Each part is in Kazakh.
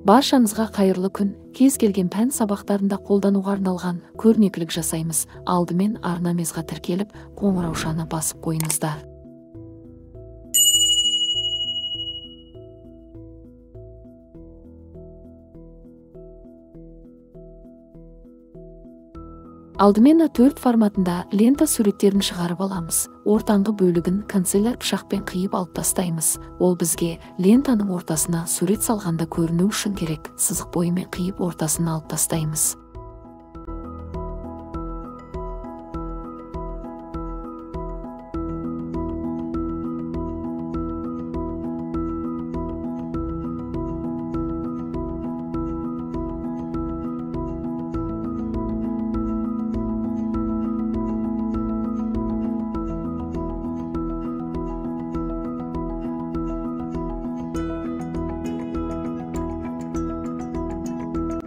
Баршаңызға қайырлы күн. Кез келген пән сабақтарында қолдануға арналған көрнекілік жасаймыз. Алдымен арнамызға тіркеліп, қоңыраушаны басып қойыңыздар. Алдымен A4 форматында лента суреттерін шығарып аламыз. Ортаңғы бөлігін канцеляр пышақпен қиып алып тастаймыз. Ол бізге лентаның ортасына сурет салғанда көріну үшін керек. Сызық бойымен қиып ортасын алып тастаймыз.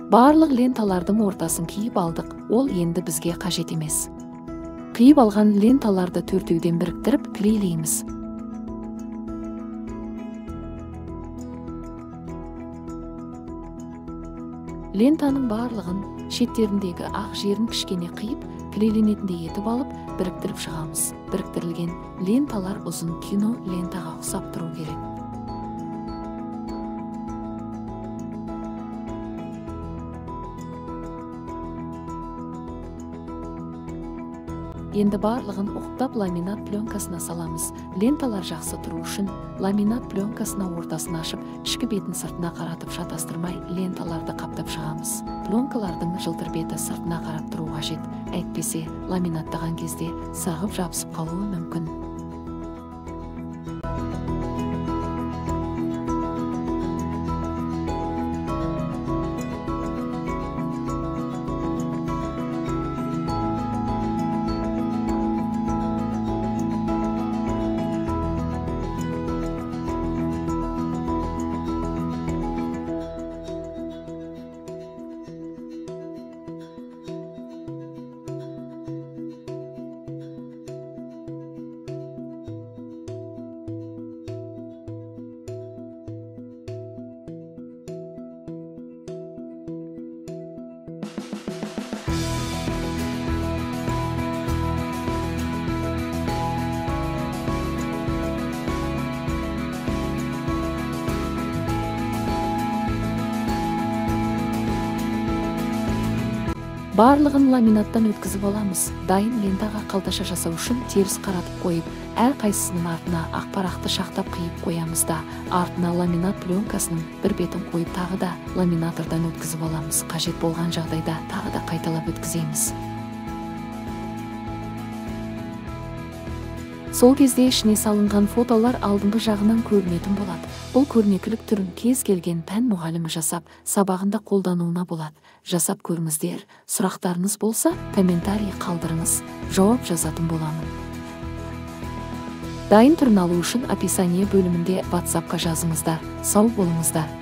Барлық ленталардың ортасын киіп алдық, ол енді бізге қажет емес. Киіп алған ленталарды төртеуден біріктіріп клейлейміз. Лентаның барлығын шеттеріндегі ақ жерін кішкене қиып, клейленетіндей етіп алып, біріктіріп шығамыз. Біріктірілген ленталар ұзын кино лентаға ұқсап тұру керек. Енді барлығын оқтап ламинат пленкасына саламыз. Ленталар жақсы тұру үшін ламинат пленкасына ортасын ашып, ішкі бетін сыртына қаратып шатастырмай, ленталарды қаптап шығамыз. Пленкалардың жылтыр беті сыртына қарап тұру қажет. Әйтпесе, ламинаттаған кезде сағып жабысып қалуы мүмкін. Барлығын ламинаттан өткізіп аламыз. Дайын лентаға қалташа жасау үшін теріс қаратып қойып, әр қайсысының артына ақ парақты шақтап қиып қоямыз да, артына ламинат пленкасының бір бетін қойып тағы да ламинатордан өткізіп аламыз. Қажет болған жағдайда тағы да қайталап өткіземіз. Сол кезде ішіне салынған фотолар алдыңғы жағынан көрінетін болады. Бұл көрнекілік түрін кез келген пән мұғалімі жасап, сабағында қолдануына болады. Жасап көріңіздер. Сұрақтарыңыз болса, комментарий қалдырыңыз. Жауап жазатын боламын. Дайын түрін алу үшін описание бөлімінде WhatsApp-қа жазыңыздар. Сау болыңыздар.